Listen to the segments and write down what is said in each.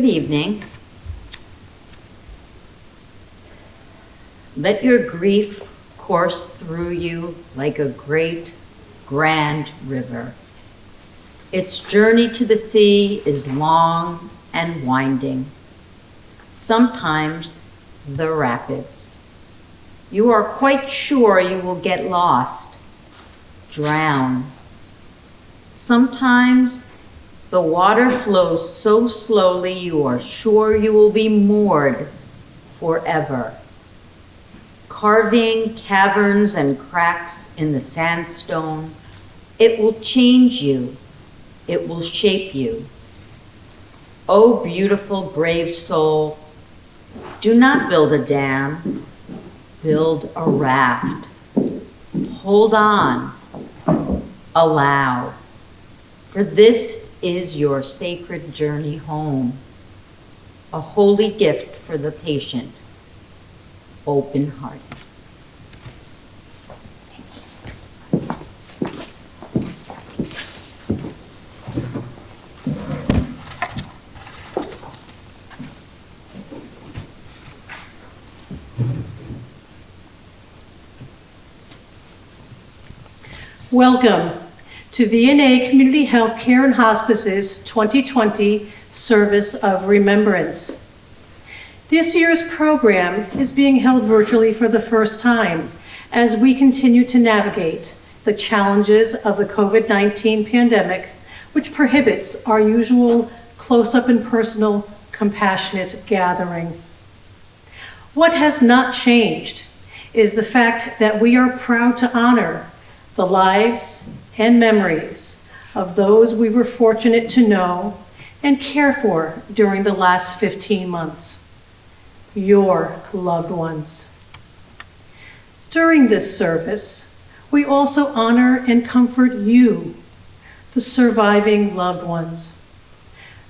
Good evening. Let your grief course through you like a great, grand river. Its journey to the sea is long and winding, sometimes the rapids. You are quite sure you will get lost, drown. Sometimes the water flows so slowly you are sure you will be moored forever. Carving caverns and cracks in the sandstone, it will change you. It will shape you. Oh, beautiful, brave soul, do not build a dam, build a raft. Hold on, allow, for this is your sacred journey home, a holy gift for the patient, open-hearted. Welcome to VNA Community Healthcare and Hospice's 2020 Service of Remembrance. This year's program is being held virtually for the first time as we continue to navigate the challenges of the COVID-19 pandemic, which prohibits our usual close-up and personal, compassionate gathering. What has not changed is the fact that we are proud to honor the lives and memories of those we were fortunate to know and care for during the last 15 months, your loved ones. During this service, we also honor and comfort you, the surviving loved ones,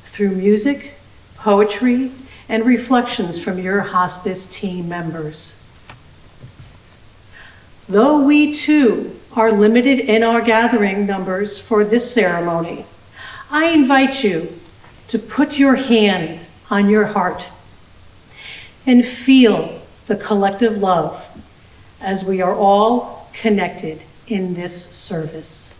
through music, poetry, and reflections from your hospice team members. Though we too are limited in our gathering numbers for this ceremony, I invite you to put your hand on your heart and feel the collective love as we are all connected in this service.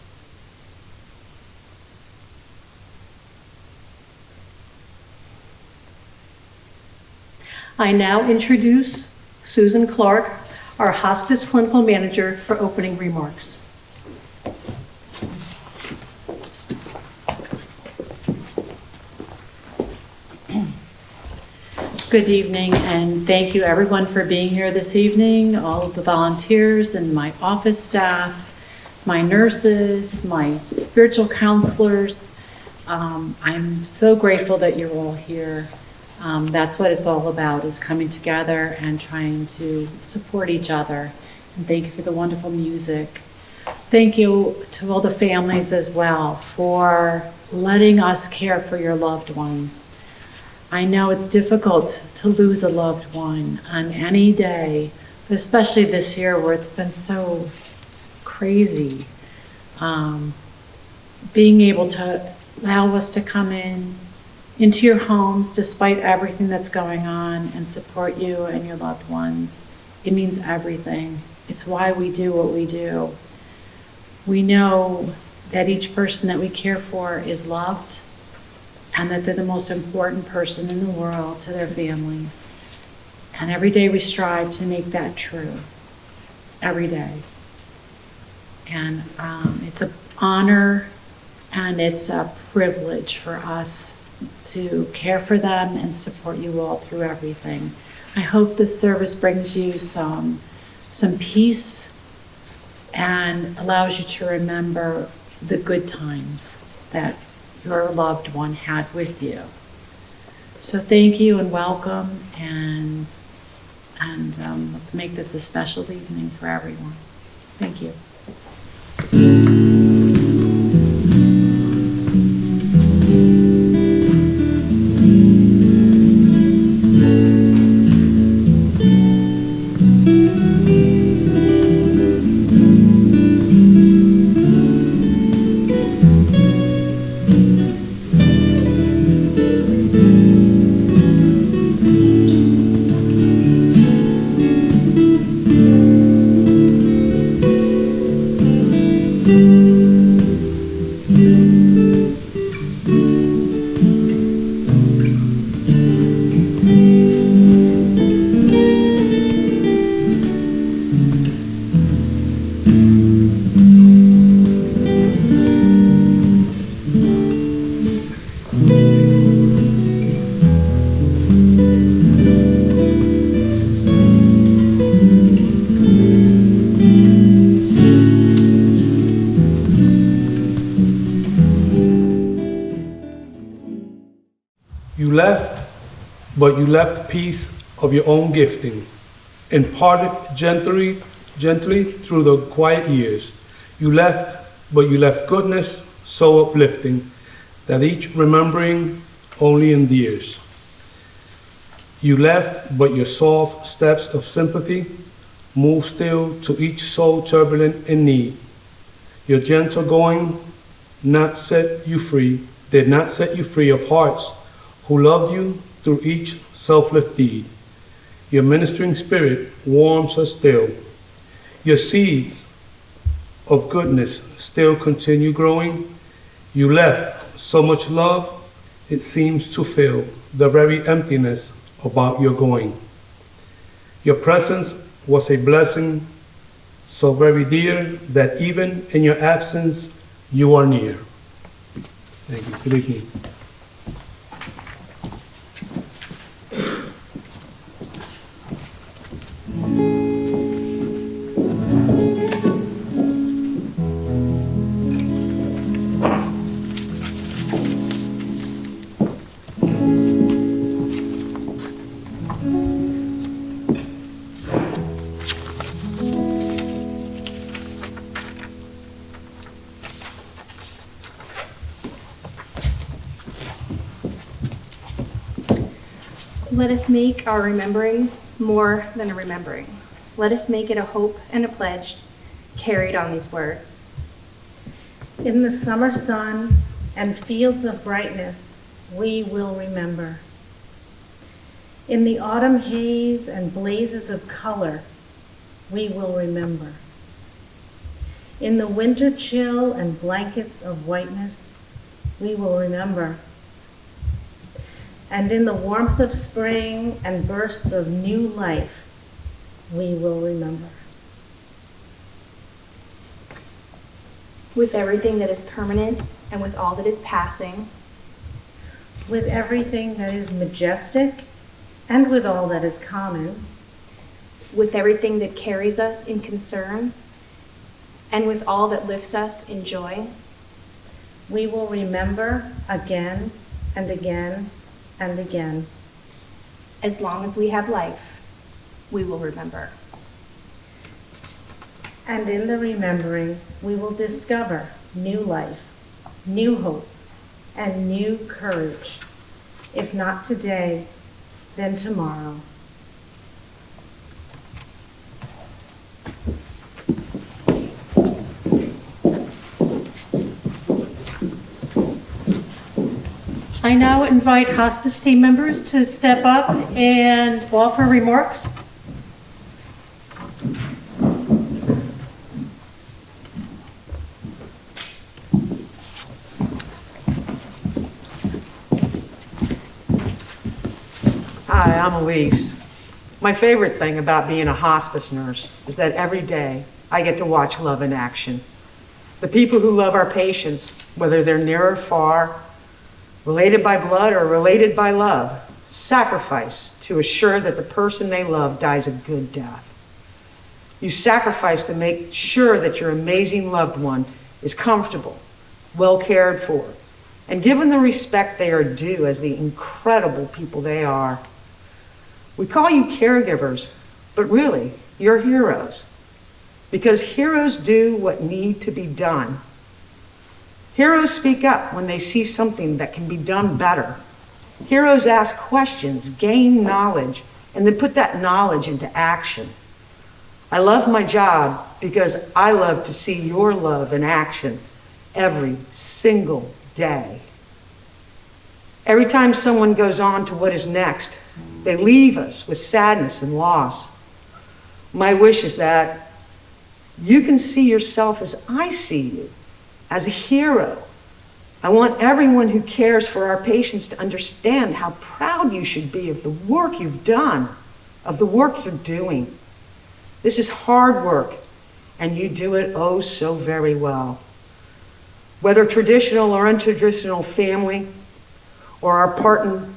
I now introduce Susan Clark, our hospice clinical manager, for opening remarks. Good evening, and thank you everyone for being here this evening, all of the volunteers and my office staff, my nurses, my spiritual counselors. I'm so grateful that you're all here. That's what it's all about, is coming together and trying to support each other. And thank you for the wonderful music. Thank you to all the families as well for letting us care for your loved ones. I know it's difficult to lose a loved one on any day, but especially this year where it's been so crazy. Being able to allow us to come into your homes despite everything that's going on and support you and your loved ones. It means everything. It's why we do what we do. We know that each person that we care for is loved and that they're the most important person in the world to their families. And every day we strive to make that true. Every day. And it's an honor and it's a privilege for us to care for them and support you all through everything. I hope this service brings you some peace and allows you to remember the good times that your loved one had with you. So thank you and welcome, and let's make this a special evening for everyone. Thank you. You left, but you left piece of your own gifting, imparted gently through the quiet years. You left, but you left goodness so uplifting that each remembering only endears. You left, but your soft steps of sympathy move still to each soul turbulent in need. Your gentle going not set you free, did not set you free of hearts who loved you through each selfless deed. Your ministering spirit warms us still. Your seeds of goodness still continue growing. You left so much love, it seems to fill the very emptiness about your going. Your presence was a blessing so very dear that even in your absence, you are near. Thank you. Good evening. Let us make our remembering more than a remembering. Let us make it a hope and a pledge carried on these words. In the summer sun and fields of brightness, we will remember. In the autumn haze and blazes of color, we will remember. In the winter chill and blankets of whiteness, we will remember. And in the warmth of spring and bursts of new life, we will remember. With everything that is permanent and with all that is passing, With everything that is majestic and with all that is common, with everything that carries us in concern, and with all that lifts us in joy, we will remember again and again and again. as long as we have life, we will remember. And in the remembering, we will discover new life, new hope, and new courage. If not today, then tomorrow. I now invite hospice team members to step up and offer remarks. Hi, I'm Elise. My favorite thing about being a hospice nurse is that every day I get to watch love in action. The people who love our patients, whether they're near or far, related by blood or related by love, sacrifice to assure that the person they love dies a good death. You sacrifice to make sure that your amazing loved one is comfortable, well cared for, and given the respect they are due as the incredible people they are. We call you caregivers, but really, you're heroes. Because heroes do what need to be done. Heroes speak up when they see something that can be done better. Heroes ask questions, gain knowledge, and then put that knowledge into action. I love my job because I love to see your love in action every single day. Every time someone goes on to what is next, they leave us with sadness and loss. My wish is that You can see yourself as I see you, as a hero. I want everyone who cares for our patients to understand how proud you should be of the work you've done, of the work you're doing. This is hard work, and you do it oh so very well. Whether traditional or untraditional family, or our partner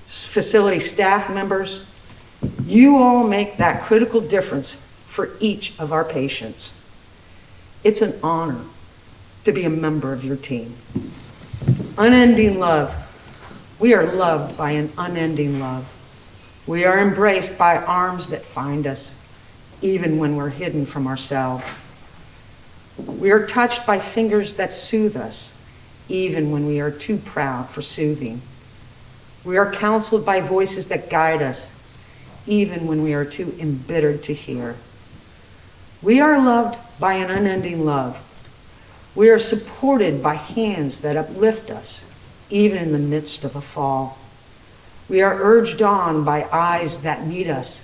facility staff members, you all make that critical difference for each of our patients. It's an honor to be a member of your team. Unending love. We are loved by an unending love. We are embraced by arms that find us, even when we're hidden from ourselves. We are touched by fingers that soothe us, even when we are too proud for soothing. We are counseled by voices that guide us, even when we are too embittered to hear. We are loved by an unending love. We are supported by hands that uplift us, even in the midst of a fall. We are urged on by eyes that meet us,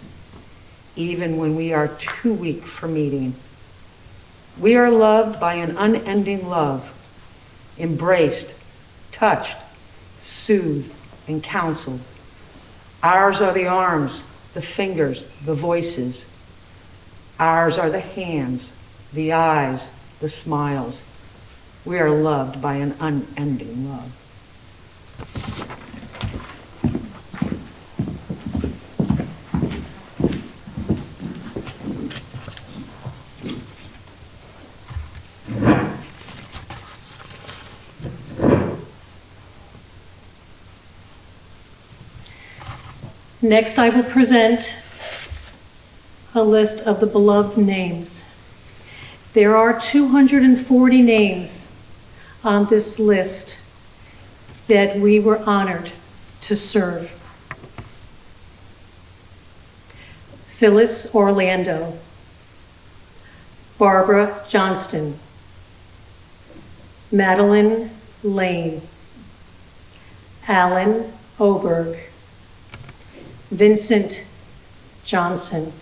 even when we are too weak for meeting. We are loved by an unending love, embraced, touched, soothed, and counseled. Ours are the arms, the fingers, the voices. Ours are the hands, the eyes, the smiles. We are loved by an unending love. Next, I will present a list of the beloved names. There are 240 names on this list that we were honored to serve. Phyllis Orlando, Barbara Johnston, Madeline Lane, Alan Oberg, Vincent Johnson,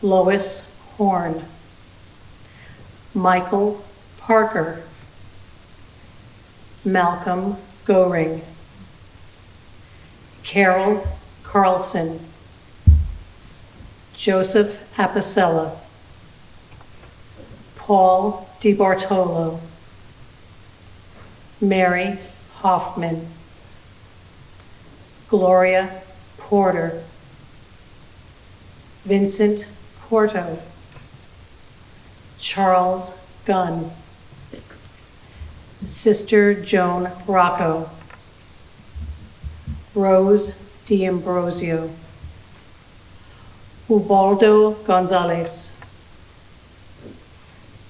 Lois Horn, Michael Parker, Malcolm Goring, Carol Carlson, Joseph Apicella, Paul DiBartolo, Mary Hoffman, Gloria Porter, Vincent Porto, Charles Gunn, Sister Joan Rocco, Rose D'Ambrosio, Ubaldo Gonzalez,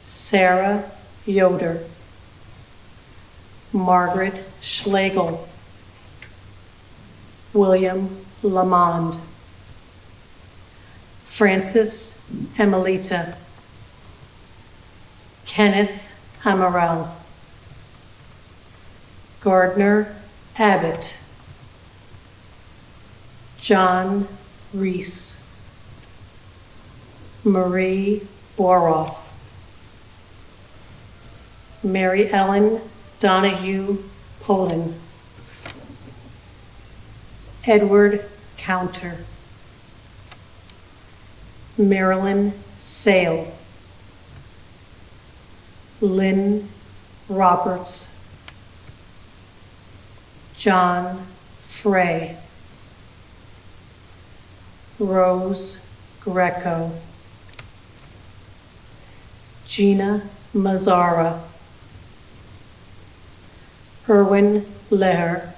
Sarah Yoder, Margaret Schlegel, William Lamond, Francis Emelita, Kenneth Amaral, Gardner Abbott, John Reese, Marie Boroff, Mary Ellen Donahue Poland, Edward Counter, Marilyn Sale, Lynn Roberts, John Frey, Rose Greco, Gina Mazzara, Erwin Leher,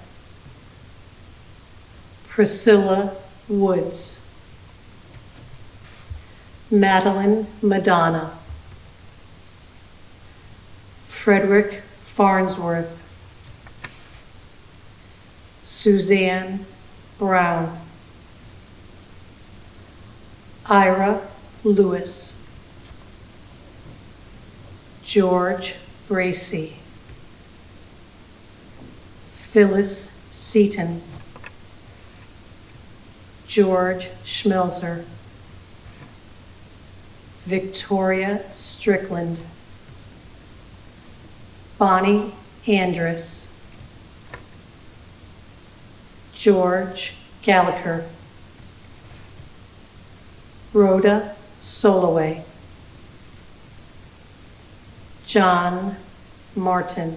Priscilla Woods, Madeline Madonna, Frederick Farnsworth, Suzanne Brown, Ira Lewis, George Bracy, Phyllis Seaton, George Schmelzer, Victoria Strickland, Bonnie Andrus, George Gallagher, Rhoda Soloway, John Martin,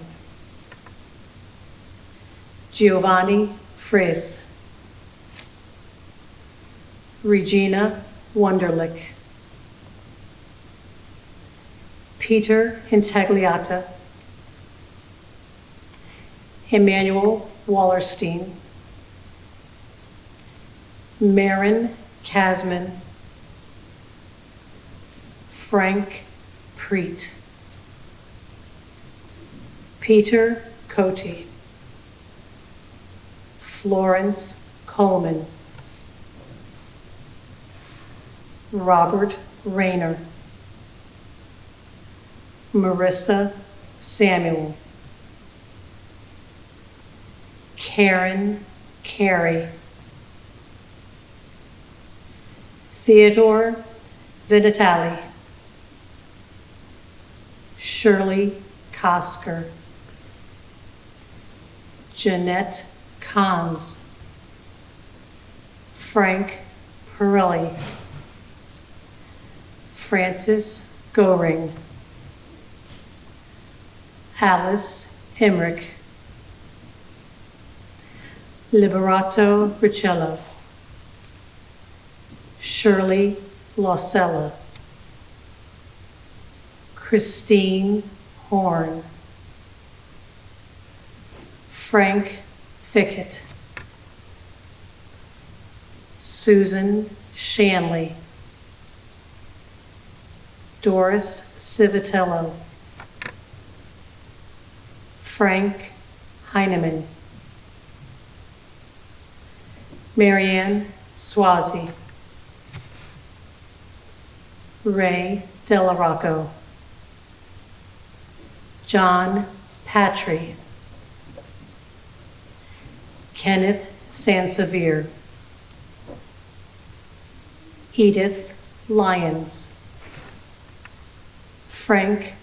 Giovanni Friz, Regina Wunderlich, Peter Intagliata, Emmanuel Wallerstein, Marin Kasman, Frank Preet, Peter Cote, Florence Coleman, Robert Rayner, Marissa Samuel, Karen Carey, Theodore Vinatali, Shirley Kosker, Jeanette Kahns, Frank Pirelli, Francis Goring, Alice Emmerich, Liberato Ricello, Shirley Losella, Christine Horn, Frank Fickett, Susan Shanley, Doris Civitello, Frank Heineman, Marianne Swazi, Ray Delarocco, John Patry, Kenneth Sansevier, Edith Lyons, Frank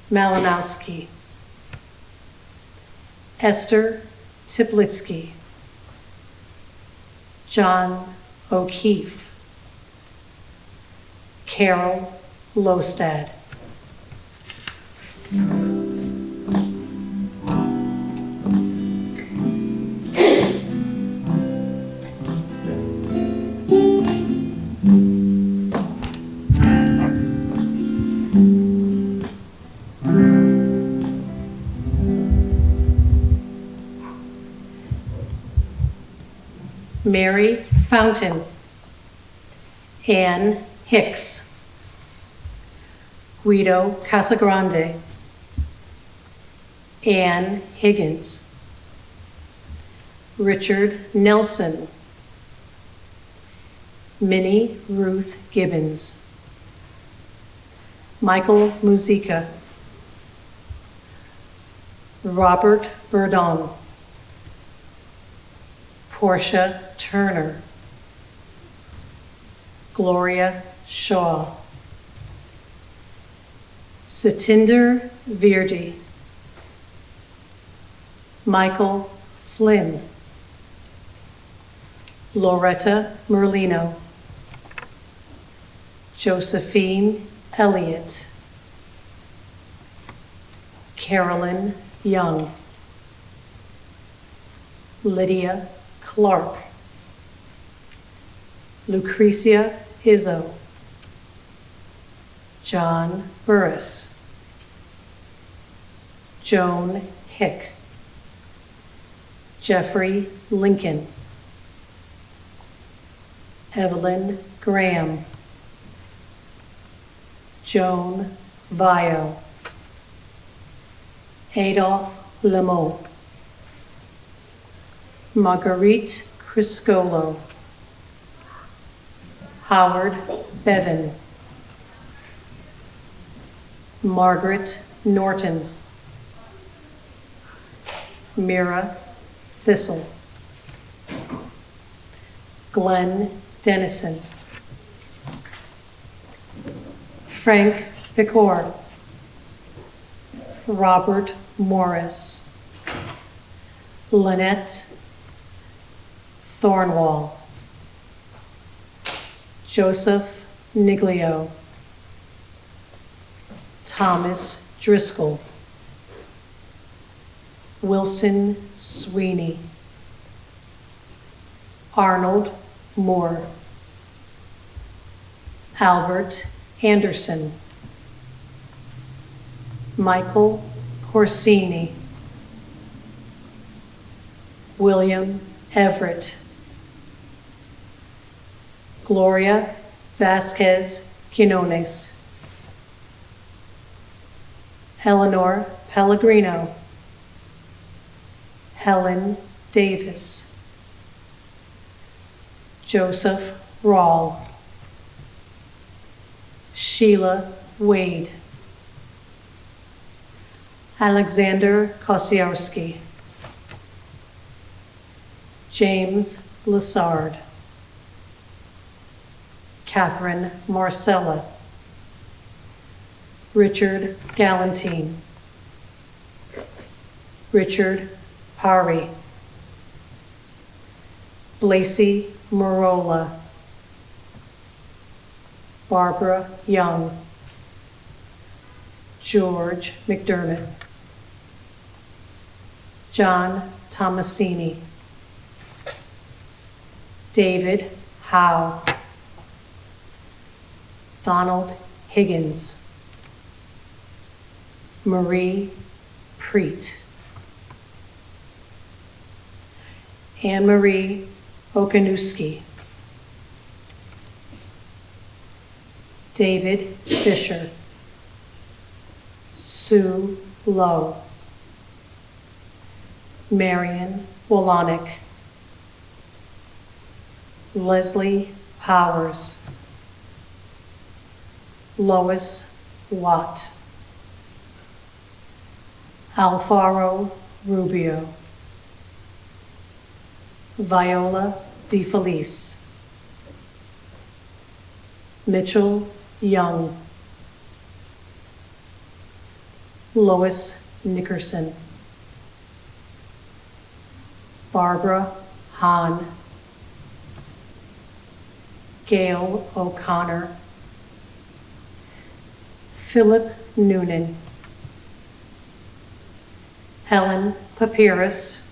Malinowski, Esther Tiplitsky, John O'Keefe, Carol Lostad. Mary Fountain, Anne Hicks, Guido Casagrande, Anne Higgins, Richard Nelson, Minnie Ruth Gibbons, Michael Musica, Robert Burdon, Portia Turner, Gloria Shaw, Satinder Virdi, Michael Flynn, Loretta Merlino, Josephine Elliott, Carolyn Young, Lydia Clark, Lucretia Izzo, John Burris, Joan Hick, Jeffrey Lincoln, Evelyn Graham, Joan Vio, Adolphe Lemont, Marguerite Criscolo, Howard Bevan, Margaret Norton, Mira Thistle, Glenn Dennison, Frank Picor, Robert Morris, Lynette Thornwall, Joseph Niglio, Thomas Driscoll, Wilson Sweeney, Arnold Moore, Albert Anderson, Michael Corsini, William Everett, Gloria Vasquez Quinones, Eleanor Pellegrino, Helen Davis, Joseph Rawl, Sheila Wade, Alexander Kosiarski, James Lassard, Catherine Marcella, Richard Galantine, Richard Pari, Blasey Marola, Barbara Young, George McDermott, John Tomasini, David Howe, Donald Higgins, Marie Preet, Anne-Marie Okanuski, David Fisher, Sue Lowe, Marion Wolanek, Leslie Powers, Lois Watt, Alfaro Rubio, Viola DeFelice, Mitchell Young, Lois Nickerson, Barbara Hahn, Gail O'Connor, Philip Noonan, Helen Papyrus,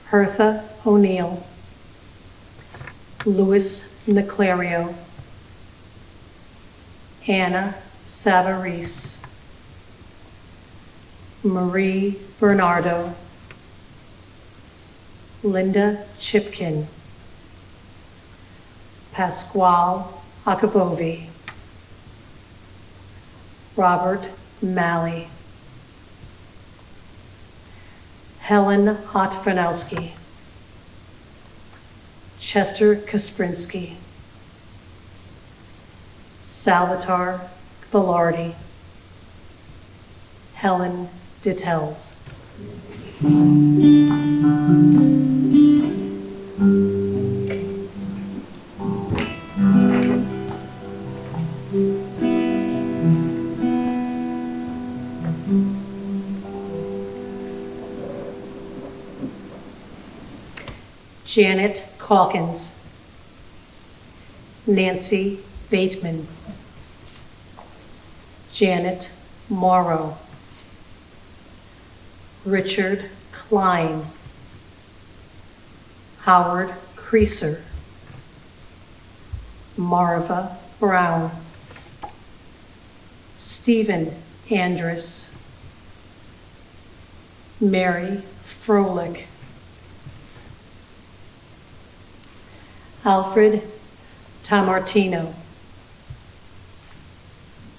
Hertha O'Neill, Louis Niclario, Anna Savarese, Marie Bernardo, Linda Chipkin, Pasquale Akabovi, Robert Malley, Helen Otfanowski, Chester Kasprinsky, Salvatore Velarde, Helen Dittels. Janet Calkins, Nancy Bateman, Janet Morrow, Richard Klein, Howard Creaser, Marva Brown, Stephen Andrus, Mary Froelich, Alfred Tamartino,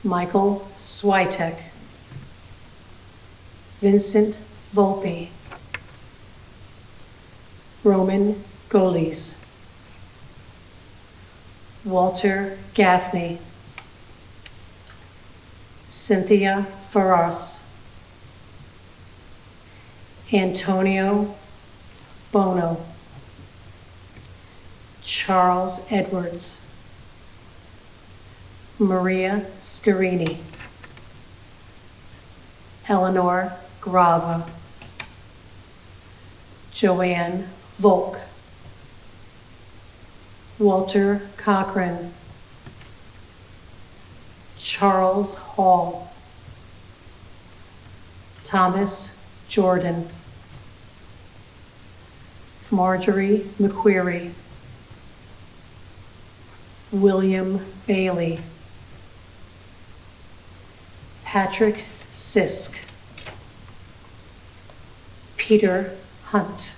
Michael Switek, Vincent Volpe, Roman Goles, Walter Gaffney, Cynthia Farras, Antonio Bono, Charles Edwards, Maria Scarini, Eleanor Grava, Joanne Volk, Walter Cochran, Charles Hall, Thomas Jordan, Marjorie McQuarrie, William Bailey, Patrick Sisk, Peter Hunt,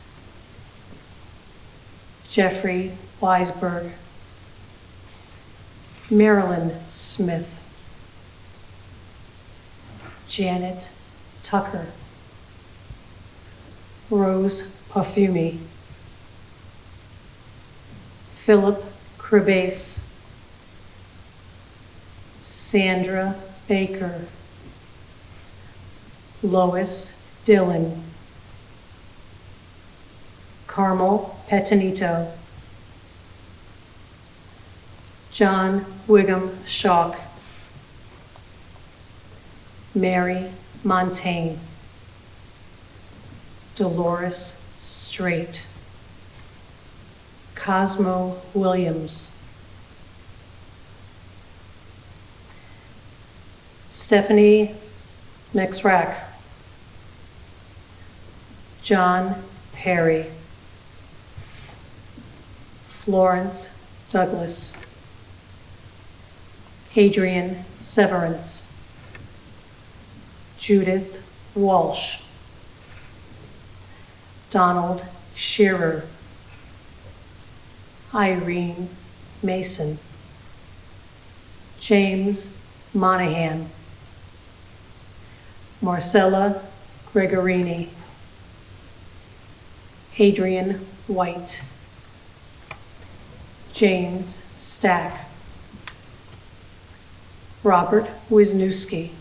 Jeffrey Weisberg, Marilyn Smith, Janet Tucker, Rose Parfumi, Philip Cribase, Sandra Baker, Lois Dillon, Carmel Petanito, John Wiggum Schock, Mary Montaigne, Dolores Strait, Cosmo Williams, Stephanie McSrack, John Perry, Florence Douglas, Adrian Severance, Judith Walsh, Donald Shearer, Irene Mason, James Monahan, Marcella Gregorini, Adrian White, James Stack, Robert Wisniewski,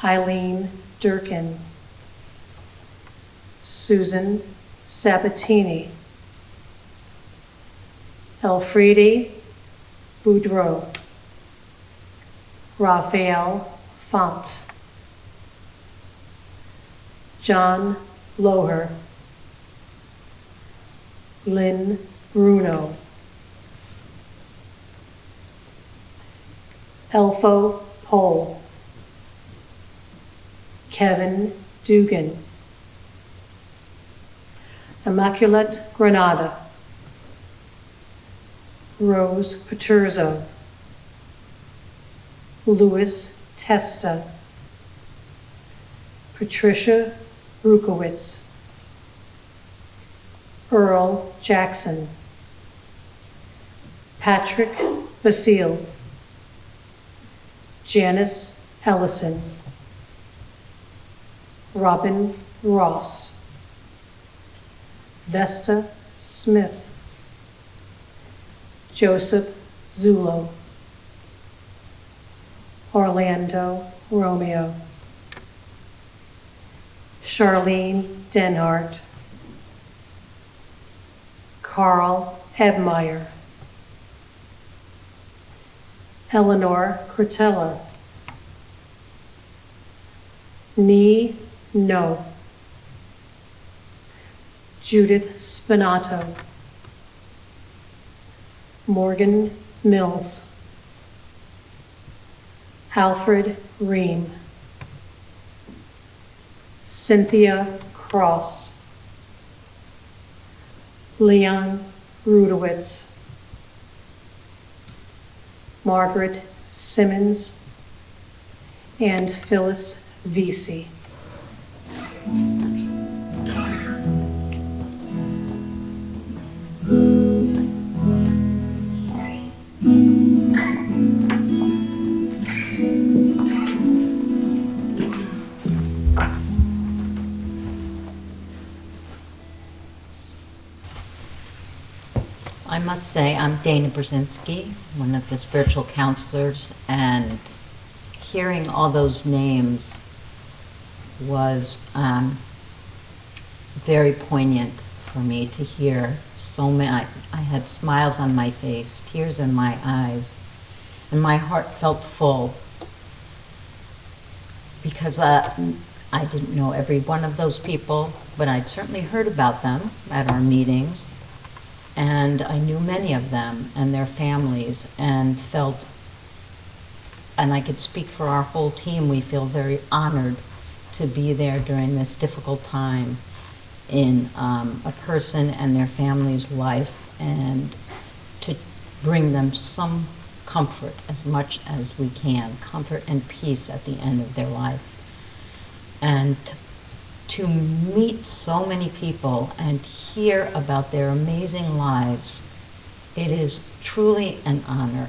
Eileen Durkin, Susan Sabatini, Elfriede Boudreau, Raphael Font, John Loher, Lynn Bruno, Elfo Pohl, Kevin Dugan, Immaculate Granada, Rose Paterzo, Louis Testa, Patricia Rukowitz, Earl Jackson, Patrick Basile, Janice Ellison, Robin Ross, Vesta Smith, Joseph Zulo, Orlando Romeo, Charlene Denhart, Carl Ebmeyer, Eleanor Cortella, Ni No, Judith Spinato, Morgan Mills, Alfred Ream, Cynthia Cross, Leon Rudowitz, Margaret Simmons, and Phyllis Vesey. I must say, I'm Dana Brzezinski, one of the spiritual counselors, and hearing all those names was very poignant for me to hear so many. I had smiles on my face, tears in my eyes, and my heart felt full because I didn't know every one of those people, but I'd certainly heard about them at our meetings, and I knew many of them and their families, and felt, and I could speak for our whole team, we feel very honored to be there during this difficult time in a person and their family's life, and to bring them some comfort as much as we can, comfort and peace at the end of their life. And to meet so many people and hear about their amazing lives, it is truly an honor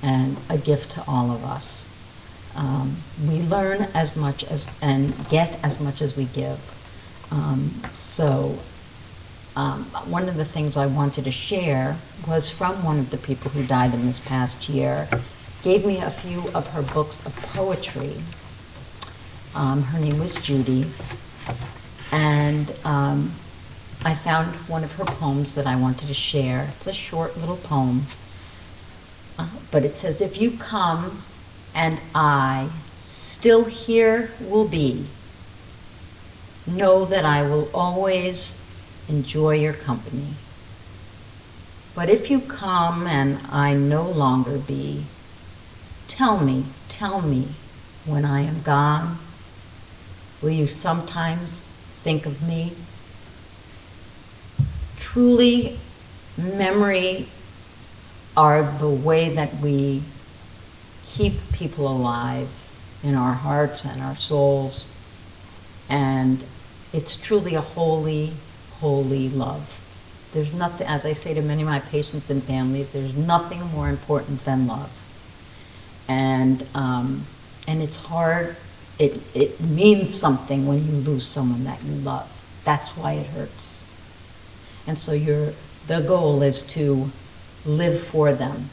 and a gift to all of us. We learn as much as and get as much as we give. One of the things I wanted to share was from one of the people who died in this past year, gave me a few of her books of poetry. Her name was Judy, and I found one of her poems that I wanted to share. It's a short little poem, but it says, "If you come and I still here will be, know that I will always enjoy your company. But if you come and I no longer be, tell me when I am gone, will you sometimes think of me?" Truly, memories are the way that we keep people alive in our hearts and our souls. And it's truly a holy, holy love. There's nothing, as I say to many of my patients and families, there's nothing more important than love. And it's hard, it means something when you lose someone that you love. That's why it hurts. And so the goal is to live for them,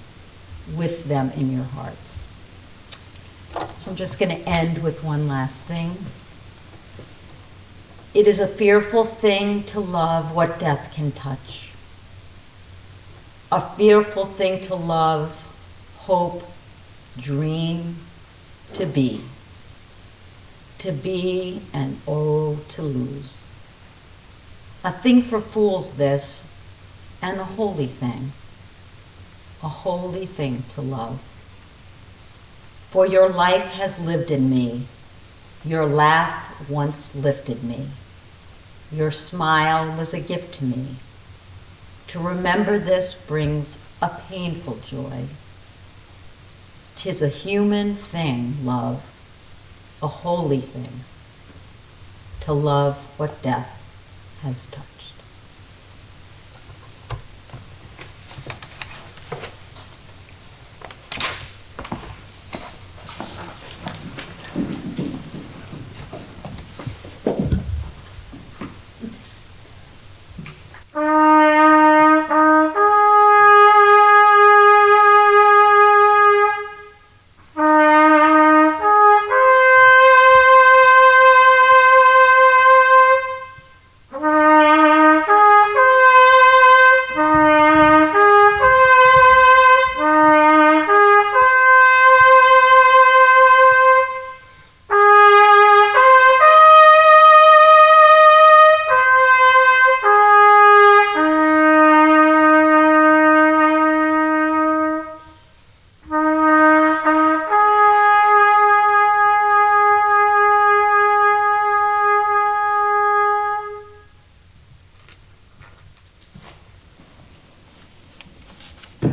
with them in your hearts. So I'm just going to end with one last thing. It is a fearful thing to love what death can touch. A fearful thing to love, hope, dream, to be. To be and oh, to lose. A thing for fools this, and a holy thing to love. For your life has lived in me, your laugh once lifted me, your smile was a gift to me. To remember this brings a painful joy. 'Tis a human thing, love, a holy thing, to love what death has touched.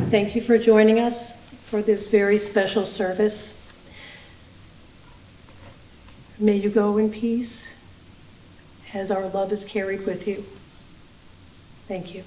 Thank you for joining us for this very special service. May you go in peace as our love is carried with you. Thank you.